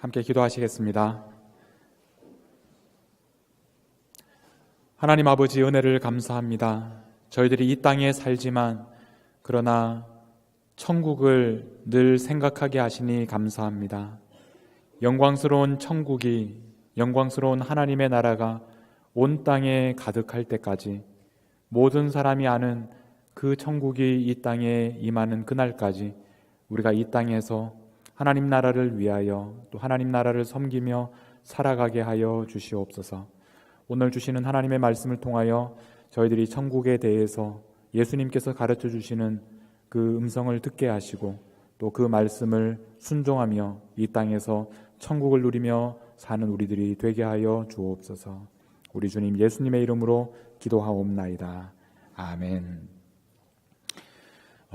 함께 기도하시겠습니다. 하나님 아버지, 은혜를 감사합니다. 저희들이 이 땅에 살지만 그러나 천국을 늘 생각하게 하시니 감사합니다. 영광스러운 천국이, 영광스러운 하나님의 나라가 온 땅에 가득할 때까지, 모든 사람이 아는 그 천국이 이 땅에 임하는 그날까지 우리가 이 땅에서 하나님 나라를 위하여 또 하나님 나라를 섬기며 살아가게 하여 주시옵소서. 오늘 주시는 하나님의 말씀을 통하여 저희들이 천국에 대해서 예수님께서 가르쳐 주시는 그 음성을 듣게 하시고 또 그 말씀을 순종하며 이 땅에서 천국을 누리며 사는 우리들이 되게 하여 주옵소서. 우리 주님 예수님의 이름으로 기도하옵나이다. 아멘.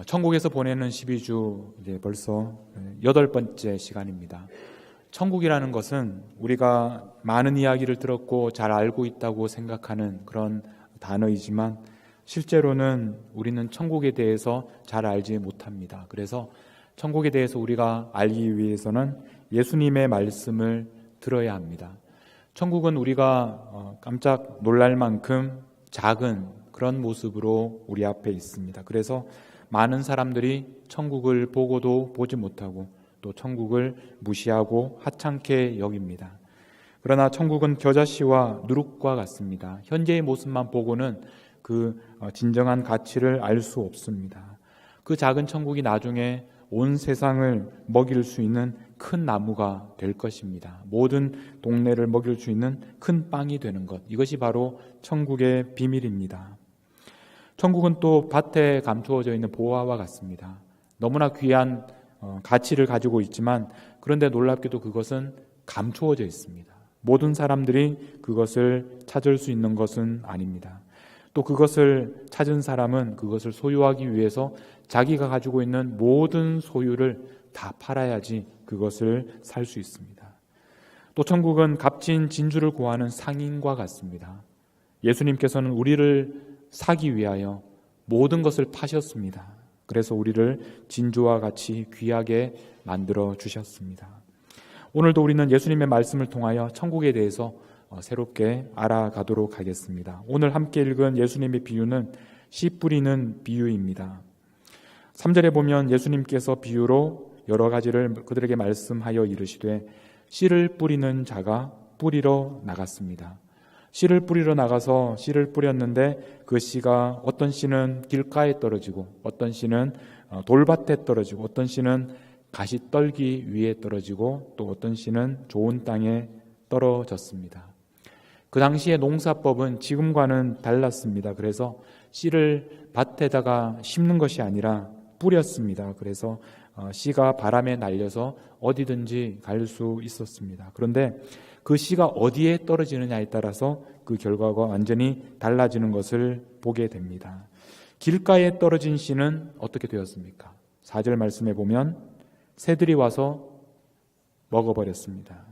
천국에서 보내는 12주 이제 벌써 8번째 시간입니다. 천국이라는 것은 우리가 많은 이야기를 들었고 잘 알고 있다고 생각하는 그런 단어이지만 실제로는 우리는 천국에 대해서 잘 알지 못합니다. 그래서 천국에 대해서 우리가 알기 위해서는 예수님의 말씀을 들어야 합니다. 천국은 우리가 깜짝 놀랄 만큼 작은 그런 모습으로 우리 앞에 있습니다. 그래서 많은 사람들이 천국을 보고도 보지 못하고 또 천국을 무시하고 하찮게 여깁니다. 그러나 천국은 겨자씨와 누룩과 같습니다. 현재의 모습만 보고는 그 진정한 가치를 알 수 없습니다. 그 작은 천국이 나중에 온 세상을 먹일 수 있는 큰 나무가 될 것입니다. 모든 동네를 먹일 수 있는 큰 빵이 되는 것, 이것이 바로 천국의 비밀입니다. 천국은 또 밭에 감추어져 있는 보화와 같습니다. 너무나 귀한 가치를 가지고 있지만 그런데 놀랍게도 그것은 감추어져 있습니다. 모든 사람들이 그것을 찾을 수 있는 것은 아닙니다. 또 그것을 찾은 사람은 그것을 소유하기 위해서 자기가 가지고 있는 모든 소유를 다 팔아야지 그것을 살 수 있습니다. 또 천국은 값진 진주를 구하는 상인과 같습니다. 예수님께서는 우리를 사기 위하여 모든 것을 파셨습니다. 그래서 우리를 진주와 같이 귀하게 만들어 주셨습니다. 오늘도 우리는 예수님의 말씀을 통하여 천국에 대해서 새롭게 알아가도록 하겠습니다. 오늘 함께 읽은 예수님의 비유는 씨 뿌리는 비유입니다. 3절에 보면 예수님께서 비유로 여러 가지를 그들에게 말씀하여 이르시되 씨를 뿌리는 자가 뿌리러 나갔습니다. 씨를 뿌리러 나가서 씨를 뿌렸는데 그 씨가 어떤 씨는 길가에 떨어지고 어떤 씨는 돌밭에 떨어지고 어떤 씨는 가시떨기 위에 떨어지고 또 어떤 씨는 좋은 땅에 떨어졌습니다. 그 당시의 농사법은 지금과는 달랐습니다. 그래서 씨를 밭에다가 심는 것이 아니라 뿌렸습니다. 그래서 씨가 바람에 날려서 어디든지 갈 수 있었습니다. 그런데 그 씨가 어디에 떨어지느냐에 따라서 그 결과가 완전히 달라지는 것을 보게 됩니다. 길가에 떨어진 씨는 어떻게 되었습니까? 4절 말씀에 보면 새들이 와서 먹어버렸습니다.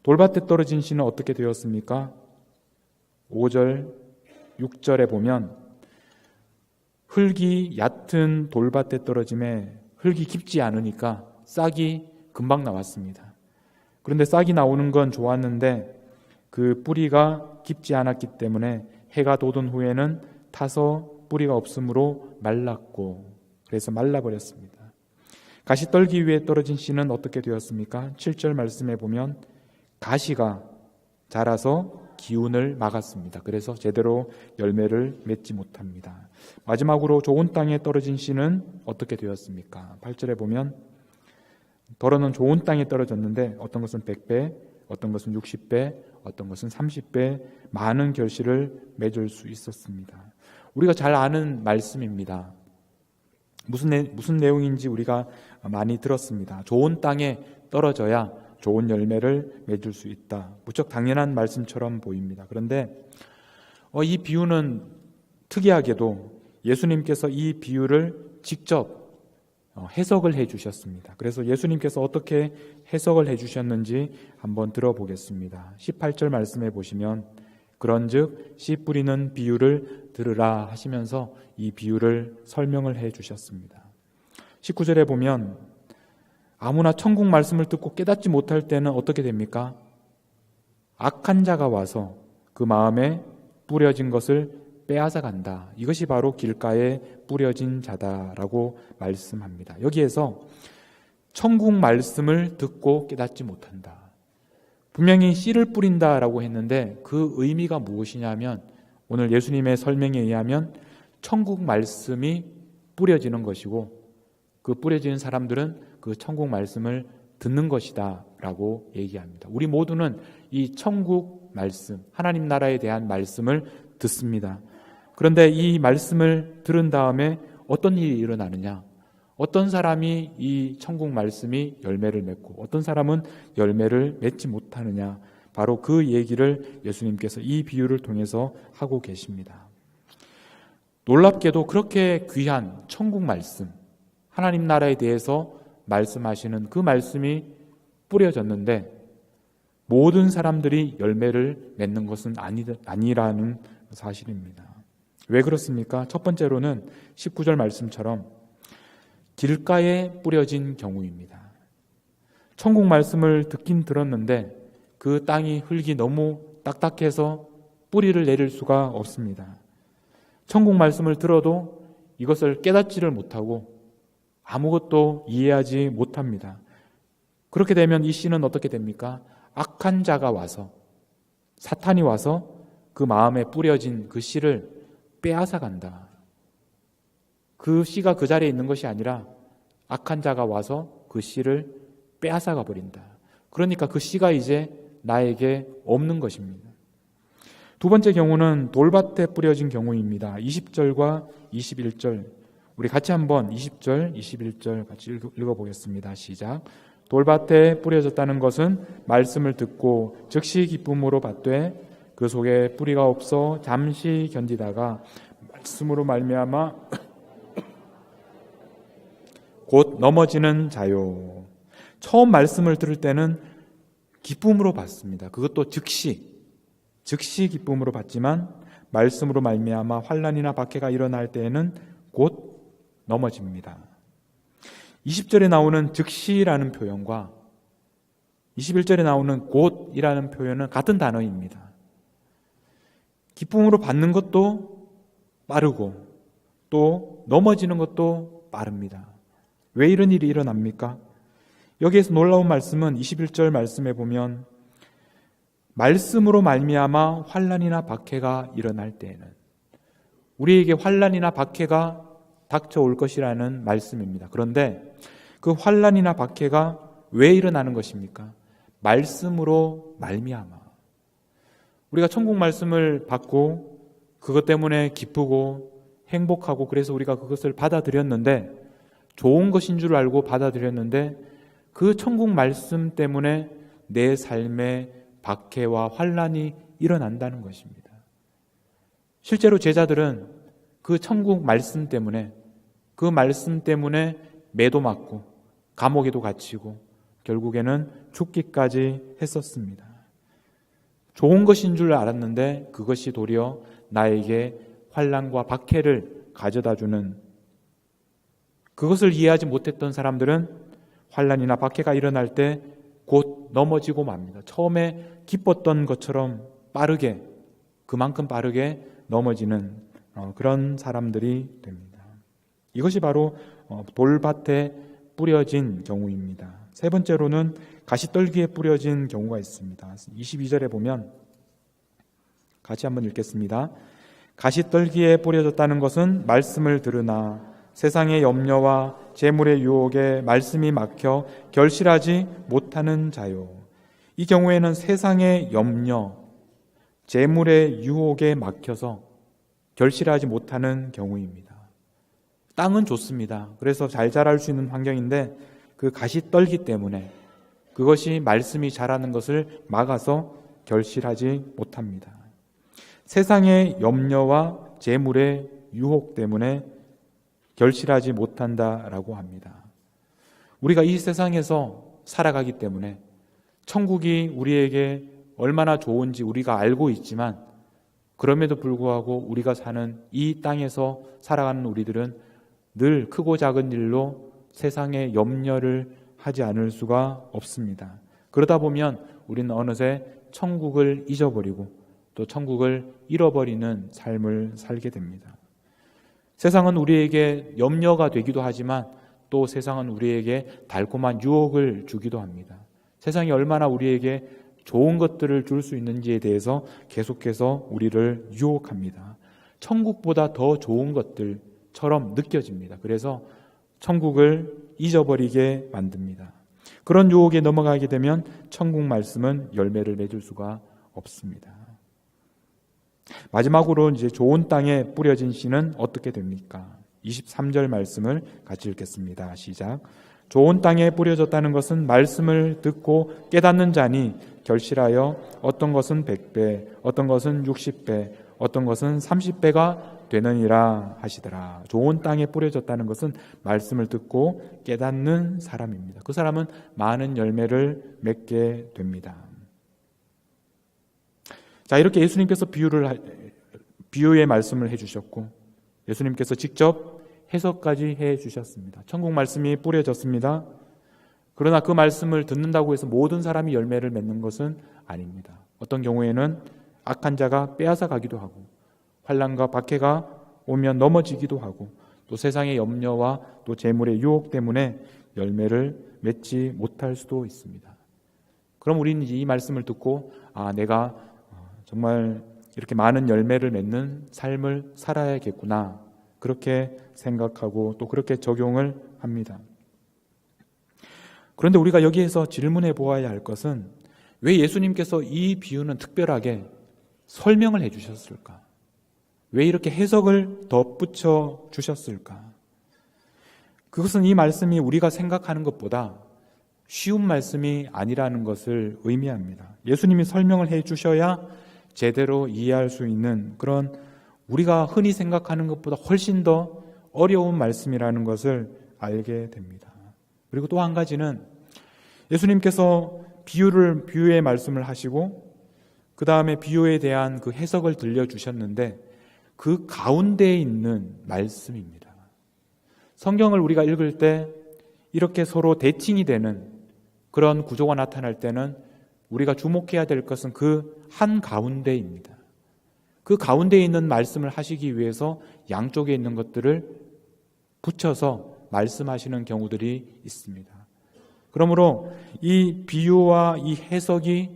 돌밭에 떨어진 씨는 어떻게 되었습니까? 5절, 6절에 보면 흙이 얕은 돌밭에 떨어짐에 흙이 깊지 않으니까 싹이 금방 나왔습니다. 그런데 싹이 나오는 건 좋았는데 그 뿌리가 깊지 않았기 때문에 해가 돋은 후에는 타서 뿌리가 없으므로 말랐고 그래서 말라버렸습니다. 가시떨기 위에 떨어진 씨는 어떻게 되었습니까? 7절 말씀에 보면 가시가 자라서 기운을 막았습니다. 그래서 제대로 열매를 맺지 못합니다. 마지막으로 좋은 땅에 떨어진 씨는 어떻게 되었습니까? 8절에 보면 더러는 좋은 땅에 떨어졌는데 어떤 것은 100배, 어떤 것은 60배, 어떤 것은 30배 많은 결실을 맺을 수 있었습니다. 우리가 잘 아는 말씀입니다. 무슨 내용인지 우리가 많이 들었습니다. 좋은 땅에 떨어져야 좋은 열매를 맺을 수 있다. 무척 당연한 말씀처럼 보입니다. 그런데 이 비유는 특이하게도 예수님께서 이 비유를 직접 해석을 해 주셨습니다. 그래서 예수님께서 어떻게 해석을 해 주셨는지 한번 들어보겠습니다. 18절 말씀해 보시면 그런즉 씨 뿌리는 비유를 들으라 하시면서 이 비유를 설명을 해 주셨습니다. 19절에 보면 아무나 천국 말씀을 듣고 깨닫지 못할 때는 어떻게 됩니까? 악한 자가 와서 그 마음에 뿌려진 것을 빼앗아 간다. 이것이 바로 길가에 뿌려진 자다라고 말씀합니다. 여기에서 천국 말씀을 듣고 깨닫지 못한다. 분명히 씨를 뿌린다라고 했는데 그 의미가 무엇이냐면 오늘 예수님의 설명에 의하면 천국 말씀이 뿌려지는 것이고 그 뿌려지는 사람들은 그 천국 말씀을 듣는 것이다 라고 얘기합니다. 우리 모두는 이 천국 말씀, 하나님 나라에 대한 말씀을 듣습니다. 그런데 이 말씀을 들은 다음에 어떤 일이 일어나느냐? 어떤 사람이 이 천국 말씀이 열매를 맺고 어떤 사람은 열매를 맺지 못하느냐? 바로 그 얘기를 예수님께서 이 비유를 통해서 하고 계십니다. 놀랍게도 그렇게 귀한 천국 말씀, 하나님 나라에 대해서 말씀하시는 그 말씀이 뿌려졌는데 모든 사람들이 열매를 맺는 것은 아니라는 사실입니다. 왜 그렇습니까? 첫 번째로는 19절 말씀처럼 길가에 뿌려진 경우입니다. 천국 말씀을 듣긴 들었는데 그 땅이 흙이 너무 딱딱해서 뿌리를 내릴 수가 없습니다. 천국 말씀을 들어도 이것을 깨닫지를 못하고 아무것도 이해하지 못합니다. 그렇게 되면 이 씨는 어떻게 됩니까? 악한 자가 와서, 사탄이 와서 그 마음에 뿌려진 그 씨를 빼앗아 간다. 그 씨가 그 자리에 있는 것이 아니라 악한 자가 와서 그 씨를 빼앗아 가버린다. 그러니까 그 씨가 이제 나에게 없는 것입니다. 두 번째 경우는 돌밭에 뿌려진 경우입니다. 20절과 21절 우리 같이 한번 20절, 21절 같이 읽어보겠습니다. 시작. 돌밭에 뿌려졌다는 것은 말씀을 듣고 즉시 기쁨으로 받되 그 속에 뿌리가 없어 잠시 견디다가 말씀으로 말미암아 곧 넘어지는 자요. 처음 말씀을 들을 때는 기쁨으로 받습니다. 그것도 즉시 기쁨으로 받지만 말씀으로 말미암아 환난이나 박해가 일어날 때에는 곧 넘어집니다. 20절에 나오는 즉시라는 표현과 21절에 나오는 곧이라는 표현은 같은 단어입니다. 기쁨으로 받는 것도 빠르고 또 넘어지는 것도 빠릅니다. 왜 이런 일이 일어납니까? 여기에서 놀라운 말씀은 21절 말씀에 보면 말씀으로 말미암아 환난이나 박해가 일어날 때에는 우리에게 환난이나 박해가 닥쳐올 것이라는 말씀입니다. 그런데 그 환난이나 박해가 왜 일어나는 것입니까? 말씀으로 말미암아. 우리가 천국 말씀을 받고 그것 때문에 기쁘고 행복하고 그래서 우리가 그것을 받아들였는데 좋은 것인 줄 알고 받아들였는데 그 천국 말씀 때문에 내 삶에 박해와 환난이 일어난다는 것입니다. 실제로 제자들은 그 천국 말씀 때문에 그 말씀 때문에 매도 맞고 감옥에도 갇히고 결국에는 죽기까지 했었습니다. 좋은 것인 줄 알았는데 그것이 도리어 나에게 환난과 박해를 가져다주는 그것을 이해하지 못했던 사람들은 환난이나 박해가 일어날 때 곧 넘어지고 맙니다. 처음에 기뻤던 것처럼 그만큼 빠르게 넘어지는 그런 사람들이 됩니다. 이것이 바로 돌밭에 뿌려진 경우입니다. 세 번째로는 가시떨기에 뿌려진 경우가 있습니다. 22절에 보면 같이 한번 읽겠습니다. 가시떨기에 뿌려졌다는 것은 말씀을 들으나 세상의 염려와 재물의 유혹에 말씀이 막혀 결실하지 못하는 자요. 이 경우에는 세상의 염려, 재물의 유혹에 막혀서 결실하지 못하는 경우입니다. 땅은 좋습니다. 그래서 잘 자랄 수 있는 환경인데 그 가시떨기 때문에 그것이 말씀이 자라는 것을 막아서 결실하지 못합니다. 세상의 염려와 재물의 유혹 때문에 결실하지 못한다라고 합니다. 우리가 이 세상에서 살아가기 때문에 천국이 우리에게 얼마나 좋은지 우리가 알고 있지만 그럼에도 불구하고 우리가 사는 이 땅에서 살아가는 우리들은 늘 크고 작은 일로 세상의 염려를 하지 않을 수가 없습니다. 그러다 보면 우리는 어느새 천국을 잊어버리고 또 천국을 잃어버리는 삶을 살게 됩니다. 세상은 우리에게 염려가 되기도 하지만 또 세상은 우리에게 달콤한 유혹을 주기도 합니다. 세상이 얼마나 우리에게 좋은 것들을 줄 수 있는지에 대해서 계속해서 우리를 유혹합니다. 천국보다 더 좋은 것들처럼 느껴집니다. 그래서 천국을 잊어버리게 만듭니다. 그런 유혹에 넘어가게 되면 천국 말씀은 열매를 맺을 수가 없습니다. 마지막으로 이제 좋은 땅에 뿌려진 씨는 어떻게 됩니까? 23절 말씀을 같이 읽겠습니다. 시작. 좋은 땅에 뿌려졌다는 것은 말씀을 듣고 깨닫는 자니 결실하여 어떤 것은 100배, 어떤 것은 60배, 어떤 것은 30배가 되느니라 하시더라. 좋은 땅에 뿌려졌다는 것은 말씀을 듣고 깨닫는 사람입니다. 그 사람은 많은 열매를 맺게 됩니다. 자, 이렇게 예수님께서 비유의 말씀을 해주셨고 예수님께서 직접 해석까지 해주셨습니다. 천국 말씀이 뿌려졌습니다. 그러나 그 말씀을 듣는다고 해서 모든 사람이 열매를 맺는 것은 아닙니다. 어떤 경우에는 악한 자가 빼앗아 가기도 하고 환난과 박해가 오면 넘어지기도 하고 또 세상의 염려와 또 재물의 유혹 때문에 열매를 맺지 못할 수도 있습니다. 그럼 우리는 이 말씀을 듣고 내가 정말 이렇게 많은 열매를 맺는 삶을 살아야겠구나 그렇게 생각하고 또 그렇게 적용을 합니다. 그런데 우리가 여기에서 질문해 보아야 할 것은 왜 예수님께서 이 비유는 특별하게 설명을 해 주셨을까? 왜 이렇게 해석을 덧붙여 주셨을까? 그것은 이 말씀이 우리가 생각하는 것보다 쉬운 말씀이 아니라는 것을 의미합니다. 예수님이 설명을 해 주셔야 제대로 이해할 수 있는 그런 우리가 흔히 생각하는 것보다 훨씬 더 어려운 말씀이라는 것을 알게 됩니다. 그리고 또 한 가지는 예수님께서 비유의 말씀을 하시고 그 다음에 비유에 대한 그 해석을 들려주셨는데 그 가운데에 있는 말씀입니다. 성경을 우리가 읽을 때 이렇게 서로 대칭이 되는 그런 구조가 나타날 때는 우리가 주목해야 될 것은 그 한 가운데입니다. 그 가운데에 있는 말씀을 하시기 위해서 양쪽에 있는 것들을 붙여서 말씀하시는 경우들이 있습니다. 그러므로 이 비유와 이 해석이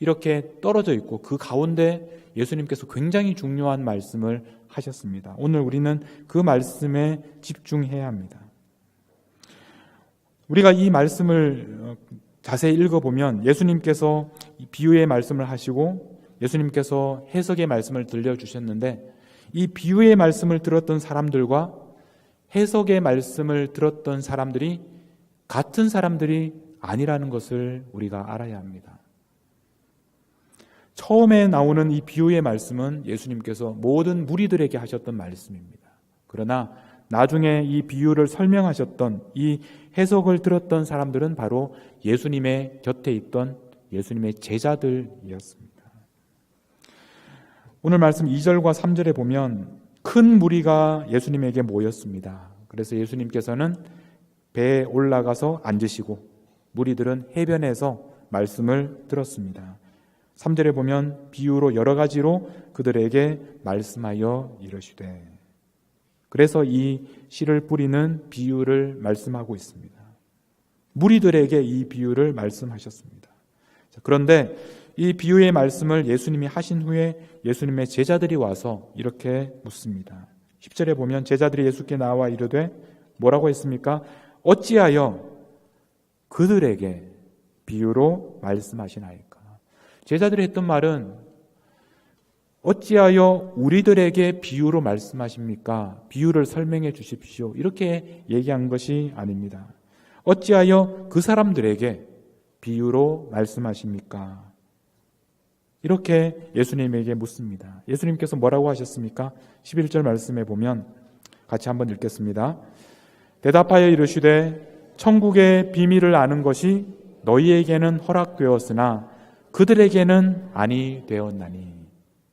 이렇게 떨어져 있고 그 가운데 예수님께서 굉장히 중요한 말씀을 하셨습니다. 오늘 우리는 그 말씀에 집중해야 합니다. 우리가 이 말씀을 자세히 읽어보면 예수님께서 비유의 말씀을 하시고 예수님께서 해석의 말씀을 들려주셨는데 이 비유의 말씀을 들었던 사람들과 해석의 말씀을 들었던 사람들이 같은 사람들이 아니라는 것을 우리가 알아야 합니다. 처음에 나오는 이 비유의 말씀은 예수님께서 모든 무리들에게 하셨던 말씀입니다. 그러나 나중에 이 비유를 설명하셨던 이 해석을 들었던 사람들은 바로 예수님의 곁에 있던 예수님의 제자들이었습니다. 오늘 말씀 2절과 3절에 보면 큰 무리가 예수님에게 모였습니다. 그래서 예수님께서는 배에 올라가서 앉으시고 무리들은 해변에서 말씀을 들었습니다. 3절에 보면 비유로 여러 가지로 그들에게 말씀하여 이르시되 그래서 이 씨를 뿌리는 비유를 말씀하고 있습니다. 무리들에게 이 비유를 말씀하셨습니다. 그런데 이 비유의 말씀을 예수님이 하신 후에 예수님의 제자들이 와서 이렇게 묻습니다. 10절에 보면 제자들이 예수께 나와 이르되 뭐라고 했습니까? 어찌하여 그들에게 비유로 말씀하시나이까? 제자들이 했던 말은 어찌하여 우리들에게 비유로 말씀하십니까? 비유를 설명해 주십시오. 이렇게 얘기한 것이 아닙니다. 어찌하여 그 사람들에게 비유로 말씀하십니까? 이렇게 예수님에게 묻습니다. 예수님께서 뭐라고 하셨습니까? 11절 말씀에 보면 같이 한번 읽겠습니다. 대답하여 이르시되 천국의 비밀을 아는 것이 너희에게는 허락되었으나 그들에게는 아니 되었나니.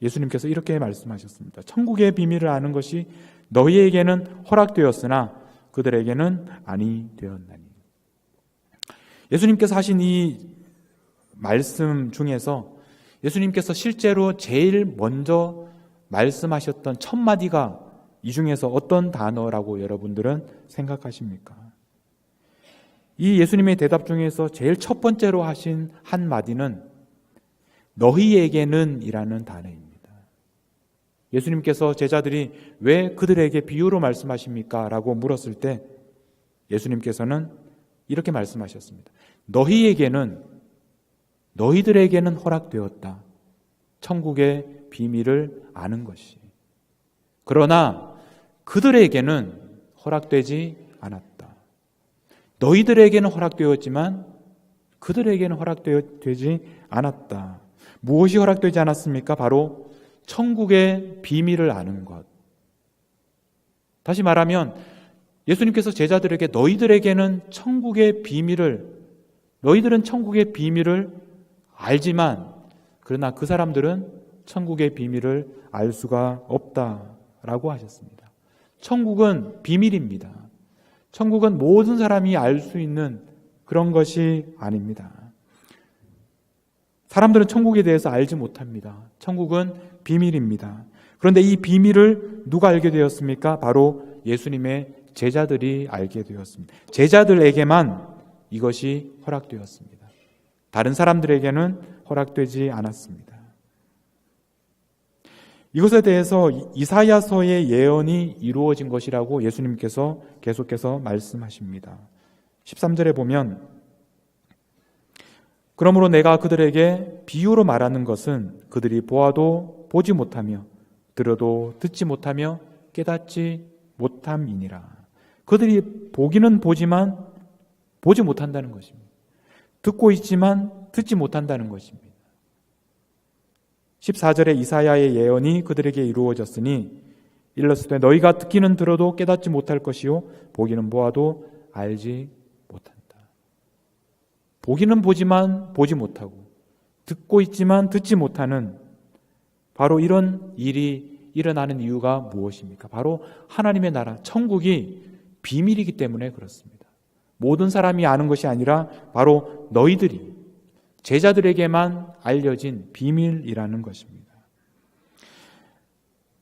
예수님께서 이렇게 말씀하셨습니다. 천국의 비밀을 아는 것이 너희에게는 허락되었으나 그들에게는 아니 되었나니. 예수님께서 하신 이 말씀 중에서 예수님께서 실제로 제일 먼저 말씀하셨던 첫 마디가 이 중에서 어떤 단어라고 여러분들은 생각하십니까? 이 예수님의 대답 중에서 제일 첫 번째로 하신 한 마디는 너희에게는 이라는 단어입니다. 예수님께서 제자들이 왜 그들에게 비유로 말씀하십니까? 라고 물었을 때 예수님께서는 이렇게 말씀하셨습니다. 너희들에게는 허락되었다. 천국의 비밀을 아는 것이. 그러나 그들에게는 허락되지 않았다. 너희들에게는 허락되었지만 그들에게는 허락되지 않았다. 무엇이 허락되지 않았습니까? 바로 천국의 비밀을 아는 것. 다시 말하면 예수님께서 제자들에게 너희들은 천국의 비밀을 알지만 그러나 그 사람들은 천국의 비밀을 알 수가 없다라고 하셨습니다. 천국은 비밀입니다. 천국은 모든 사람이 알 수 있는 그런 것이 아닙니다. 사람들은 천국에 대해서 알지 못합니다. 천국은 비밀입니다. 그런데 이 비밀을 누가 알게 되었습니까? 바로 예수님의 제자들이 알게 되었습니다. 제자들에게만 이것이 허락되었습니다. 다른 사람들에게는 허락되지 않았습니다. 이것에 대해서 이사야서의 예언이 이루어진 것이라고 예수님께서 계속해서 말씀하십니다. 13절에 보면 그러므로 내가 그들에게 비유로 말하는 것은 그들이 보아도 보지 못하며 들어도 듣지 못하며 깨닫지 못함이니라. 그들이 보기는 보지만 보지 못한다는 것입니다. 듣고 있지만 듣지 못한다는 것입니다. 14절에 이사야의 예언이 그들에게 이루어졌으니 일렀을 때 너희가 듣기는 들어도 깨닫지 못할 것이요 보기는 보아도 알지 못한다. 보기는 보지만 보지 못하고 듣고 있지만 듣지 못하는 바로 이런 일이 일어나는 이유가 무엇입니까? 바로 하나님의 나라, 천국이 비밀이기 때문에 그렇습니다. 모든 사람이 아는 것이 아니라 바로 너희들이 제자들에게만 알려진 비밀이라는 것입니다.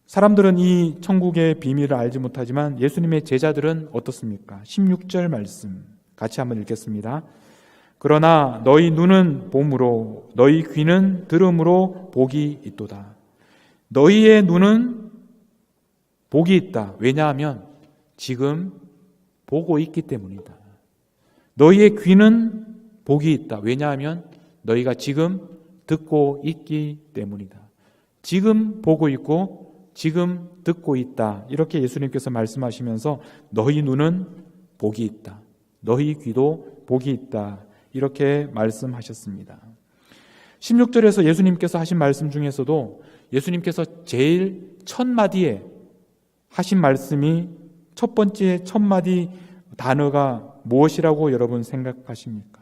사람들은 이 천국의 비밀을 알지 못하지만 예수님의 제자들은 어떻습니까? 16절 말씀 같이 한번 읽겠습니다. 그러나 너희 눈은 봄으로 너희 귀는 들음으로 복이 있도다. 너희의 눈은 복이 있다. 왜냐하면 지금 보고 있기 때문이다. 너희의 귀는 복이 있다. 왜냐하면 너희가 지금 듣고 있기 때문이다. 지금 보고 있고 지금 듣고 있다. 이렇게 예수님께서 말씀하시면서 너희 눈은 복이 있다. 너희 귀도 복이 있다. 이렇게 말씀하셨습니다. 16절에서 예수님께서 하신 말씀 중에서도 예수님께서 제일 첫 마디에 하신 말씀이 첫 번째 첫 마디 단어가 무엇이라고 여러분 생각하십니까?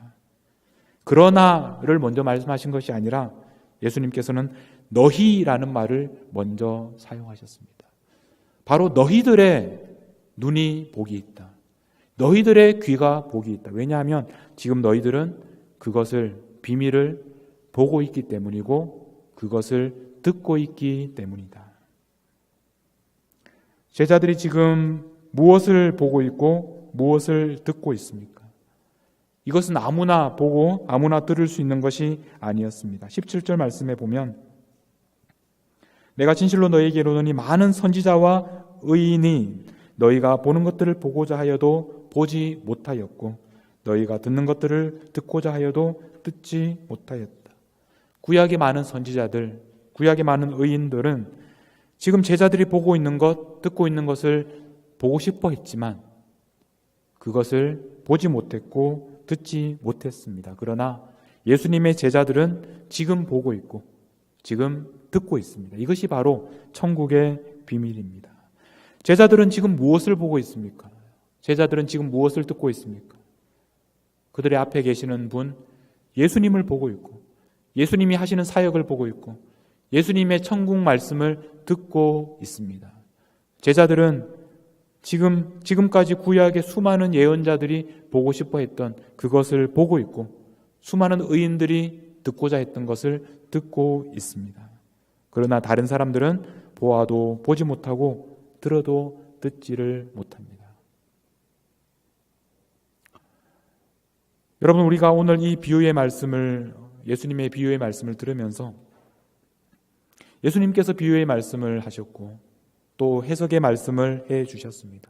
그러나를 먼저 말씀하신 것이 아니라 예수님께서는 너희라는 말을 먼저 사용하셨습니다. 바로 너희들의 눈이 복이 있다. 너희들의 귀가 복이 있다. 왜냐하면 지금 너희들은 그것을 비밀을 보고 있기 때문이고 그것을 듣고 있기 때문이다. 제자들이 지금 무엇을 보고 있고 무엇을 듣고 있습니까? 이것은 아무나 보고 아무나 들을 수 있는 것이 아니었습니다. 17절 말씀에 보면 내가 진실로 너희에게 이르노니 많은 선지자와 의인이 너희가 보는 것들을 보고자 하여도 보지 못하였고 너희가 듣는 것들을 듣고자 하여도 듣지 못하였다. 구약의 많은 선지자들, 구약의 많은 의인들은 지금 제자들이 보고 있는 것, 듣고 있는 것을 보고 싶어 했지만 그것을 보지 못했고 듣지 못했습니다. 그러나 예수님의 제자들은 지금 보고 있고 지금 듣고 있습니다. 이것이 바로 천국의 비밀입니다. 제자들은 지금 무엇을 보고 있습니까? 제자들은 지금 무엇을 듣고 있습니까? 그들의 앞에 계시는 분 예수님을 보고 있고 예수님이 하시는 사역을 보고 있고 예수님의 천국 말씀을 듣고 있습니다. 제자들은 지금까지 구약의 수많은 예언자들이 보고 싶어 했던 그것을 보고 있고, 수많은 의인들이 듣고자 했던 것을 듣고 있습니다. 그러나 다른 사람들은 보아도 보지 못하고 들어도 듣지를 못합니다. 여러분, 우리가 오늘 이 비유의 말씀을, 예수님의 비유의 말씀을 들으면서 예수님께서 비유의 말씀을 하셨고 또 해석의 말씀을 해 주셨습니다.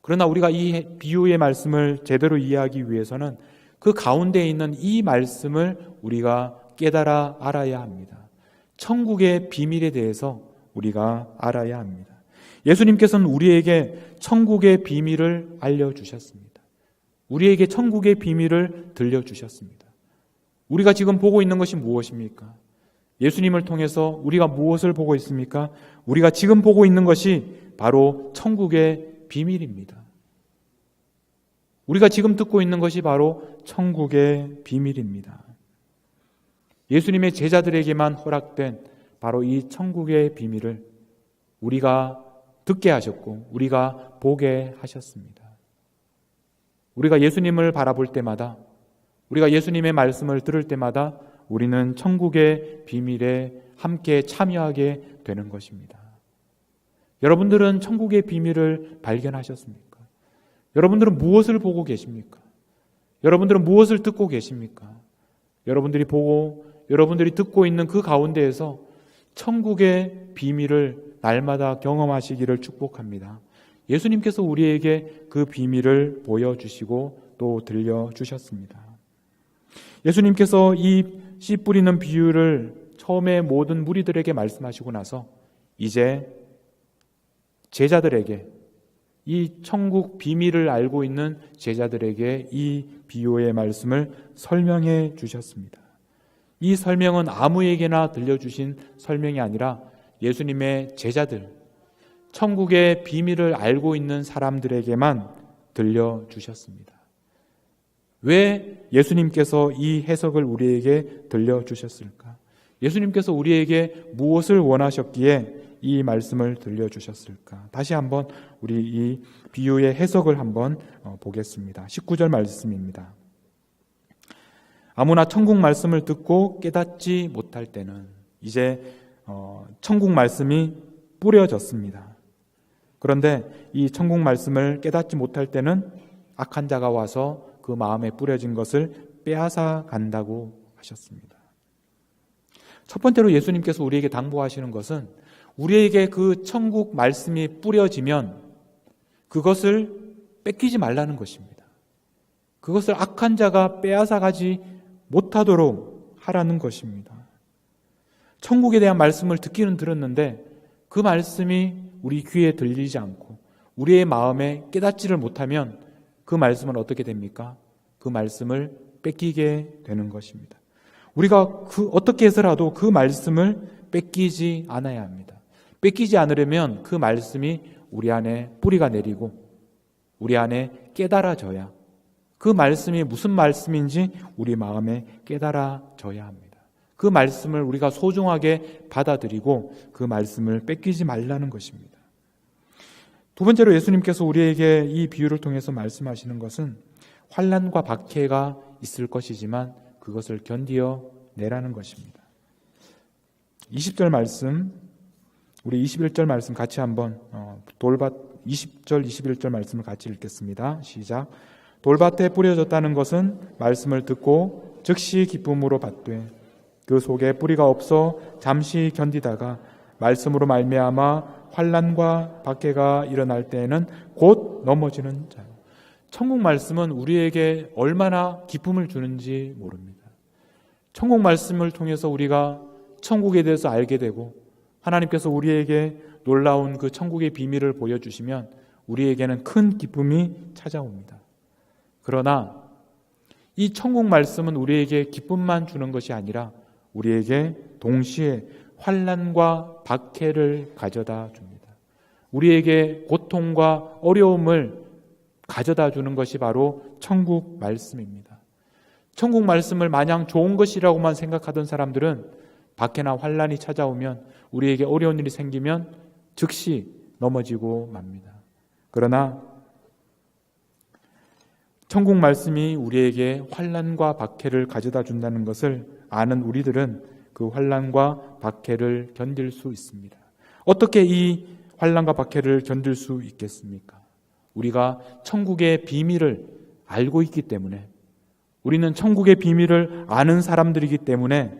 그러나 우리가 이 비유의 말씀을 제대로 이해하기 위해서는 그 가운데 있는 이 말씀을 우리가 깨달아 알아야 합니다. 천국의 비밀에 대해서 우리가 알아야 합니다. 예수님께서는 우리에게 천국의 비밀을 알려주셨습니다. 우리에게 천국의 비밀을 들려주셨습니다. 우리가 지금 보고 있는 것이 무엇입니까? 예수님을 통해서 우리가 무엇을 보고 있습니까? 우리가 지금 보고 있는 것이 바로 천국의 비밀입니다. 우리가 지금 듣고 있는 것이 바로 천국의 비밀입니다. 예수님의 제자들에게만 허락된 바로 이 천국의 비밀을 우리가 듣게 하셨고 우리가 보게 하셨습니다. 우리가 예수님을 바라볼 때마다, 우리가 예수님의 말씀을 들을 때마다 우리는 천국의 비밀에 함께 참여하게 되는 것입니다. 여러분들은 천국의 비밀을 발견하셨습니까? 여러분들은 무엇을 보고 계십니까? 여러분들은 무엇을 듣고 계십니까? 여러분들이 보고 여러분들이 듣고 있는 그 가운데에서 천국의 비밀을 날마다 경험하시기를 축복합니다. 예수님께서 우리에게 그 비밀을 보여주시고 또 들려주셨습니다. 예수님께서 이 씨 뿌리는 비유를 처음에 모든 무리들에게 말씀하시고 나서 이제 제자들에게, 이 천국 비밀을 알고 있는 제자들에게 이 비유의 말씀을 설명해 주셨습니다. 이 설명은 아무에게나 들려주신 설명이 아니라 예수님의 제자들, 천국의 비밀을 알고 있는 사람들에게만 들려주셨습니다. 왜 예수님께서 이 해석을 우리에게 들려주셨을까? 예수님께서 우리에게 무엇을 원하셨기에 이 말씀을 들려주셨을까? 다시 한번 우리 이 비유의 해석을 한번 보겠습니다. 19절 말씀입니다. 아무나 천국 말씀을 듣고 깨닫지 못할 때는, 이제 천국 말씀이 뿌려졌습니다. 그런데 이 천국 말씀을 깨닫지 못할 때는 악한 자가 와서 그 마음에 뿌려진 것을 빼앗아 간다고 하셨습니다. 첫 번째로 예수님께서 우리에게 당부하시는 것은 우리에게 그 천국 말씀이 뿌려지면 그것을 뺏기지 말라는 것입니다. 그것을 악한 자가 빼앗아 가지 못하도록 하라는 것입니다. 천국에 대한 말씀을 듣기는 들었는데 그 말씀이 우리 귀에 들리지 않고 우리의 마음에 깨닫지를 못하면 그 말씀은 어떻게 됩니까? 그 말씀을 뺏기게 되는 것입니다. 우리가 어떻게 해서라도 그 말씀을 뺏기지 않아야 합니다. 뺏기지 않으려면 그 말씀이 우리 안에 뿌리가 내리고 우리 안에 깨달아져야, 그 말씀이 무슨 말씀인지 우리 마음에 깨달아져야 합니다. 그 말씀을 우리가 소중하게 받아들이고 그 말씀을 뺏기지 말라는 것입니다. 두 번째로 예수님께서 우리에게 이 비유를 통해서 말씀하시는 것은 환난과 박해가 있을 것이지만 그것을 견디어 내라는 것입니다. 20절 말씀, 우리 21절 말씀 같이 한번 20절 21절 말씀을 같이 읽겠습니다. 시작. 돌밭에 뿌려졌다는 것은 말씀을 듣고 즉시 기쁨으로 받되 그 속에 뿌리가 없어 잠시 견디다가 말씀으로 말미암아 환난과 박해가 일어날 때에는 곧 넘어지는 자요. 천국 말씀은 우리에게 얼마나 기쁨을 주는지 모릅니다. 천국 말씀을 통해서 우리가 천국에 대해서 알게 되고 하나님께서 우리에게 놀라운 그 천국의 비밀을 보여주시면 우리에게는 큰 기쁨이 찾아옵니다. 그러나 이 천국 말씀은 우리에게 기쁨만 주는 것이 아니라 우리에게 동시에 환난과 박해를 가져다 줍니다. 우리에게 고통과 어려움을 가져다 주는 것이 바로 천국 말씀입니다. 천국 말씀을 마냥 좋은 것이라고만 생각하던 사람들은 박해나 환난이 찾아오면, 우리에게 어려운 일이 생기면 즉시 넘어지고 맙니다. 그러나 천국 말씀이 우리에게 환난과 박해를 가져다 준다는 것을 아는 우리들은 그 환난과 박해를 견딜 수 있습니다. 어떻게 이 환난과 박해를 견딜 수 있겠습니까? 우리가 천국의 비밀을 알고 있기 때문에, 우리는 천국의 비밀을 아는 사람들이기 때문에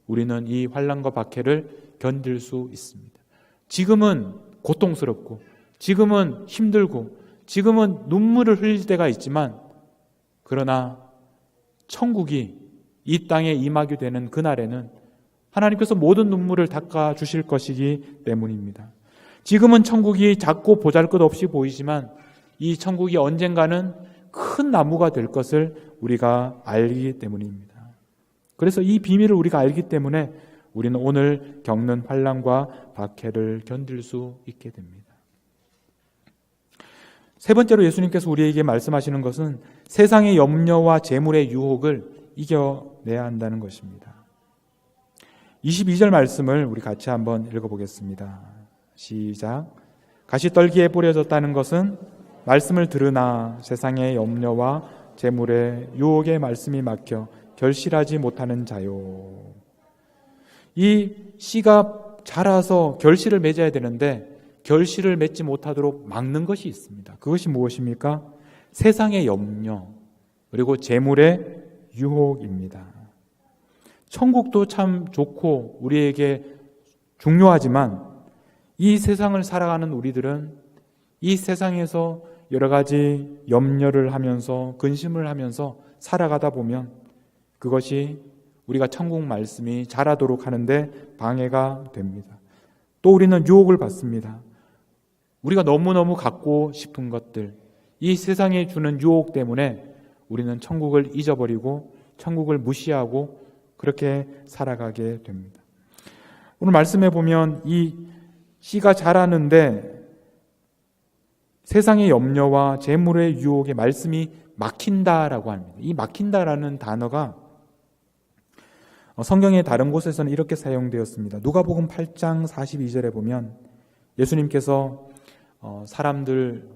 우리는 이 환난과 박해를 견딜 수 있습니다. 지금은 고통스럽고, 지금은 힘들고, 지금은 눈물을 흘릴 때가 있지만, 그러나 천국이 이 땅에 임하게 되는 그날에는 하나님께서 모든 눈물을 닦아 주실 것이기 때문입니다. 지금은 천국이 작고 보잘것없이 보이지만 이 천국이 언젠가는 큰 나무가 될 것을 우리가 알기 때문입니다. 그래서 이 비밀을 우리가 알기 때문에 우리는 오늘 겪는 환난과 박해를 견딜 수 있게 됩니다. 세 번째로 예수님께서 우리에게 말씀하시는 것은 세상의 염려와 재물의 유혹을 이겨내야 한다는 것입니다. 22절 말씀을 우리 같이 한번 읽어보겠습니다. 시작. 가시떨기에 뿌려졌다는 것은 말씀을 들으나 세상의 염려와 재물의 유혹의 말씀이 막혀 결실하지 못하는 자요. 이 씨가 자라서 결실을 맺어야 되는데 결실을 맺지 못하도록 막는 것이 있습니다. 그것이 무엇입니까? 세상의 염려, 그리고 재물의 유혹입니다. 천국도 참 좋고 우리에게 중요하지만 이 세상을 살아가는 우리들은 이 세상에서 여러 가지 염려를 하면서 근심을 하면서 살아가다 보면 그것이 우리가 천국 말씀이 자라도록 하는데 방해가 됩니다. 또 우리는 유혹을 받습니다. 우리가 너무너무 갖고 싶은 것들, 이 세상에 주는 유혹 때문에 우리는 천국을 잊어버리고 천국을 무시하고 그렇게 살아가게 됩니다. 오늘 말씀해 보면 이 씨가 자라는데 세상의 염려와 재물의 유혹에 말씀이 막힌다라고 합니다. 이 막힌다라는 단어가 성경의 다른 곳에서는 이렇게 사용되었습니다. 누가복음 8장 42절에 보면 예수님께서 사람들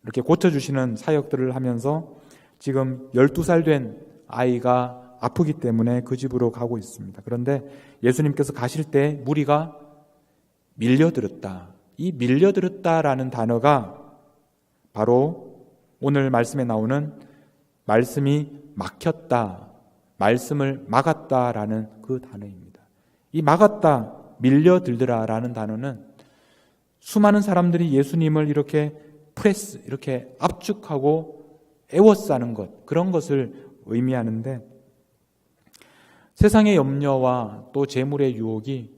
이렇게 고쳐주시는 사역들을 하면서 지금 12살 된 아이가 아프기 때문에 그 집으로 가고 있습니다. 그런데 예수님께서 가실 때 무리가 밀려들었다. 이 밀려들었다라는 단어가 바로 오늘 말씀에 나오는 말씀이 막혔다, 말씀을 막았다라는 그 단어입니다. 이 막았다, 밀려들더라라는 단어는 수많은 사람들이 예수님을 이렇게 프레스, 이렇게 압축하고 애워싸는 것, 그런 것을 의미하는데 세상의 염려와 또 재물의 유혹이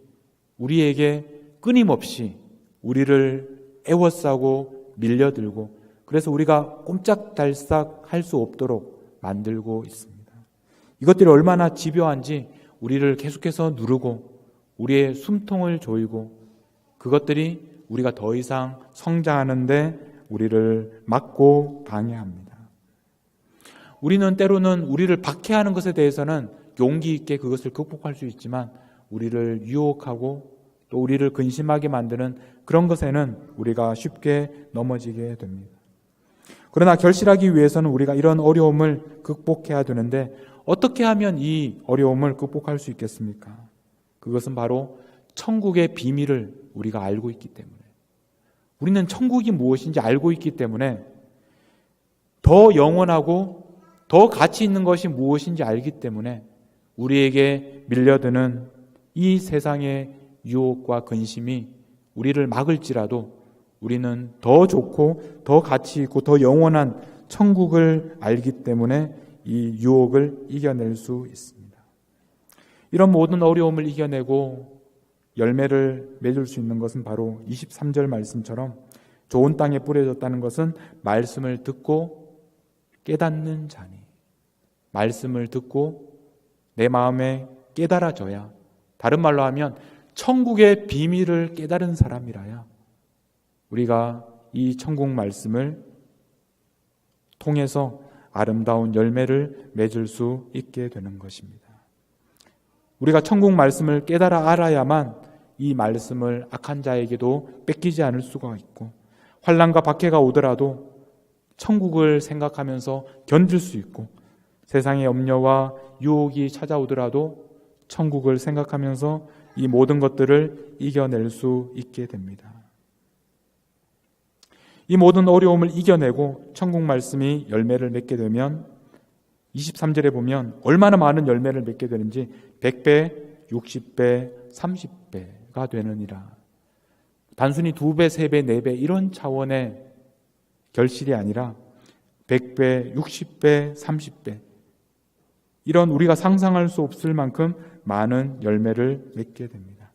우리에게 끊임없이 우리를 애워싸고 밀려들고 그래서 우리가 꼼짝달싹 할 수 없도록 만들고 있습니다. 이것들이 얼마나 집요한지 우리를 계속해서 누르고 우리의 숨통을 조이고 그것들이 우리가 더 이상 성장하는데 우리를 막고 방해합니다. 우리는 때로는 우리를 박해하는 것에 대해서는 용기 있게 그것을 극복할 수 있지만 우리를 유혹하고 또 우리를 근심하게 만드는 그런 것에는 우리가 쉽게 넘어지게 됩니다. 그러나 결실하기 위해서는 우리가 이런 어려움을 극복해야 되는데 어떻게 하면 이 어려움을 극복할 수 있겠습니까? 그것은 바로 천국의 비밀을 우리가 알고 있기 때문에 우리는 천국이 무엇인지 알고 있기 때문에 더 영원하고 더 가치 있는 것이 무엇인지 알기 때문에 우리에게 밀려드는 이 세상의 유혹과 근심이 우리를 막을지라도 우리는 더 좋고 더 가치 있고 더 영원한 천국을 알기 때문에 이 유혹을 이겨낼 수 있습니다. 이런 모든 어려움을 이겨내고 열매를 맺을 수 있는 것은 바로 23절 말씀처럼 좋은 땅에 뿌려졌다는 것은 말씀을 듣고 깨닫는 자니 말씀을 듣고 내 마음에 깨달아져야 다른 말로 하면 천국의 비밀을 깨달은 사람이라야 우리가 이 천국 말씀을 통해서 아름다운 열매를 맺을 수 있게 되는 것입니다. 우리가 천국 말씀을 깨달아 알아야만 이 말씀을 악한 자에게도 뺏기지 않을 수가 있고 환난과 박해가 오더라도 천국을 생각하면서 견딜 수 있고, 세상의 염려와 유혹이 찾아오더라도 천국을 생각하면서 이 모든 것들을 이겨낼 수 있게 됩니다. 이 모든 어려움을 이겨내고 천국 말씀이 열매를 맺게 되면 23절에 보면 얼마나 많은 열매를 맺게 되는지 100배, 60배, 30배가 되느니라. 단순히 2배, 3배, 4배 이런 차원의 결실이 아니라 100배, 60배, 30배 이런 우리가 상상할 수 없을 만큼 많은 열매를 맺게 됩니다.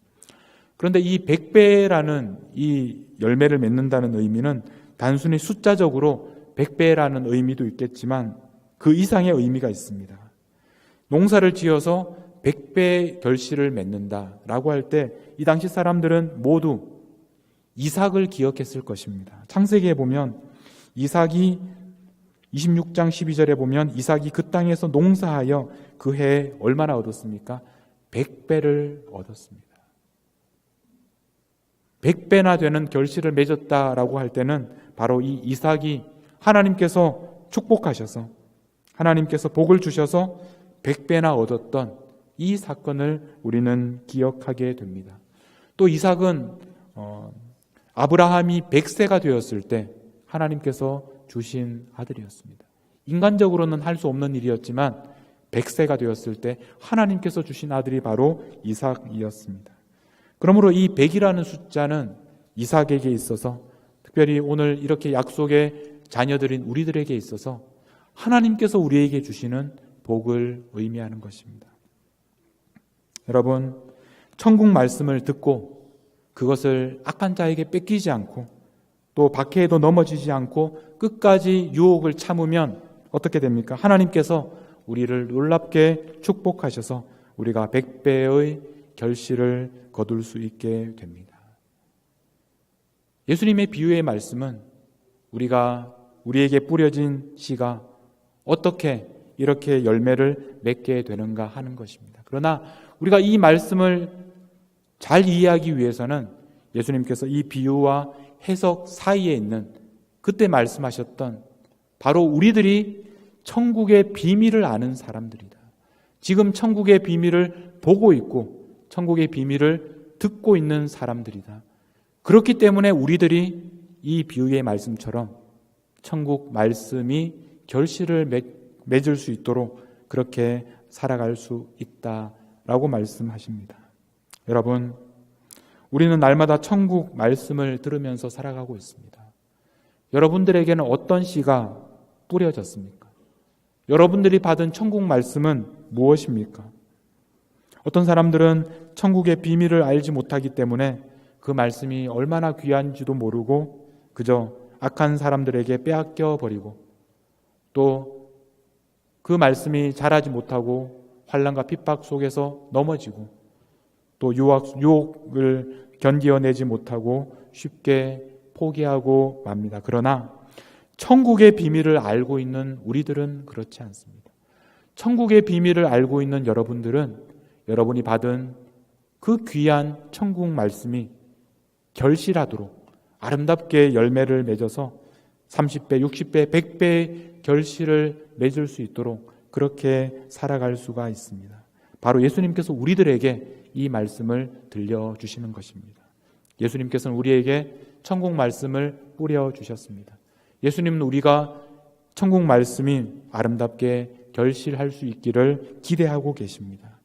그런데 이 100배라는 이 열매를 맺는다는 의미는 단순히 숫자적으로 100배라는 의미도 있겠지만 그 이상의 의미가 있습니다. 농사를 지어서 100배 결실을 맺는다라고 할 때 이 당시 사람들은 모두 이삭을 기억했을 것입니다. 창세기에 보면 이삭이 26장 12절에 보면 이삭이 그 땅에서 농사하여 그 해에 얼마나 얻었습니까? 100배를 얻었습니다. 100배나 되는 결실을 맺었다라고 할 때는 바로 이 이삭이 하나님께서 축복하셔서 하나님께서 복을 주셔서 100배나 얻었던 이 사건을 우리는 기억하게 됩니다. 또 이삭은 아브라함이 100세가 되었을 때 하나님께서 주신 아들이었습니다. 인간적으로는 할 수 없는 일이었지만 100세가 되었을 때 하나님께서 주신 아들이 바로 이삭이었습니다. 그러므로 이 100이라는 숫자는 이삭에게 있어서, 특별히 오늘 이렇게 약속의 자녀들인 우리들에게 있어서 하나님께서 우리에게 주시는 복을 의미하는 것입니다. 여러분, 천국 말씀을 듣고 그것을 악한 자에게 뺏기지 않고 또 박해에도 넘어지지 않고 끝까지 유혹을 참으면 어떻게 됩니까? 하나님께서 우리를 놀랍게 축복하셔서 우리가 100배의 결실을 거둘 수 있게 됩니다. 예수님의 비유의 말씀은 우리에게 뿌려진 씨가 어떻게 이렇게 열매를 맺게 되는가 하는 것입니다. 그러나 우리가 이 말씀을 잘 이해하기 위해서는 예수님께서 이 비유와 해석 사이에 있는 그때 말씀하셨던 바로 우리들이 천국의 비밀을 아는 사람들이다. 지금 천국의 비밀을 보고 있고 천국의 비밀을 듣고 있는 사람들이다. 그렇기 때문에 우리들이 이 비유의 말씀처럼 천국 말씀이 결실을 맺을 수 있도록 그렇게 살아갈 수 있다라고 말씀하십니다. 여러분, 우리는 날마다 천국 말씀을 들으면서 살아가고 있습니다. 여러분들에게는 어떤 씨가 뿌려졌습니까? 여러분들이 받은 천국 말씀은 무엇입니까? 어떤 사람들은 천국의 비밀을 알지 못하기 때문에 그 말씀이 얼마나 귀한지도 모르고 그저 악한 사람들에게 빼앗겨 버리고 또 그 말씀이 자라지 못하고 환난과 핍박 속에서 넘어지고 또 유혹을 견디어내지 못하고 쉽게 포기하고 맙니다. 그러나 천국의 비밀을 알고 있는 우리들은 그렇지 않습니다. 천국의 비밀을 알고 있는 여러분들은 여러분이 받은 그 귀한 천국 말씀이 결실하도록 아름답게 열매를 맺어서 30배, 60배, 100배의 결실을 맺을 수 있도록 그렇게 살아갈 수가 있습니다. 바로 예수님께서 우리들에게 이 말씀을 들려주시는 것입니다. 예수님께서는 우리에게 천국 말씀을 뿌려주셨습니다. 예수님은 우리가 천국 말씀이 아름답게 결실할 수 있기를 기대하고 계십니다.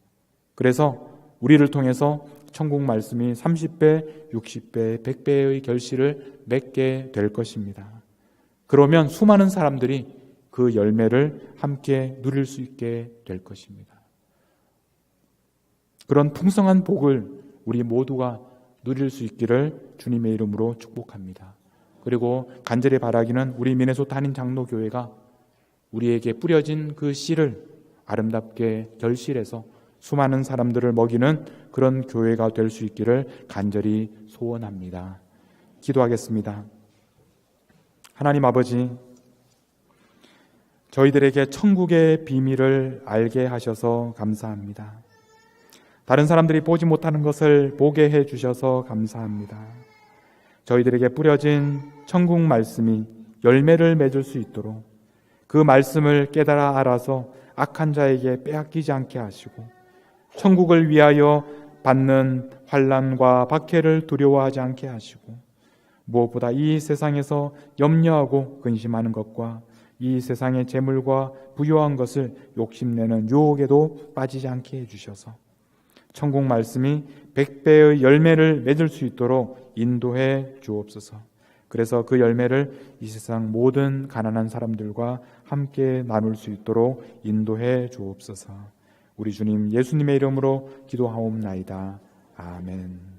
그래서 우리를 통해서 천국 말씀이 30배, 60배, 100배의 결실을 맺게 될 것입니다. 그러면 수많은 사람들이 그 열매를 함께 누릴 수 있게 될 것입니다. 그런 풍성한 복을 우리 모두가 누릴 수 있기를 주님의 이름으로 축복합니다. 그리고 간절히 바라기는 우리 미네소타 한인 장로교회가 우리에게 뿌려진 그 씨를 아름답게 결실해서 수많은 사람들을 먹이는 그런 교회가 될 수 있기를 간절히 소원합니다. 기도하겠습니다. 하나님 아버지, 저희들에게 천국의 비밀을 알게 하셔서 감사합니다. 다른 사람들이 보지 못하는 것을 보게 해 주셔서 감사합니다. 저희들에게 뿌려진 천국 말씀이 열매를 맺을 수 있도록 그 말씀을 깨달아 알아서 악한 자에게 빼앗기지 않게 하시고 천국을 위하여 받는 환난과 박해를 두려워하지 않게 하시고 무엇보다 이 세상에서 염려하고 근심하는 것과 이 세상의 재물과 부유한 것을 욕심내는 유혹에도 빠지지 않게 해주셔서 천국 말씀이 100배의 열매를 맺을 수 있도록 인도해 주옵소서. 그래서 그 열매를 이 세상 모든 가난한 사람들과 함께 나눌 수 있도록 인도해 주옵소서. 우리 주님 예수님의 이름으로 기도하옵나이다. 아멘.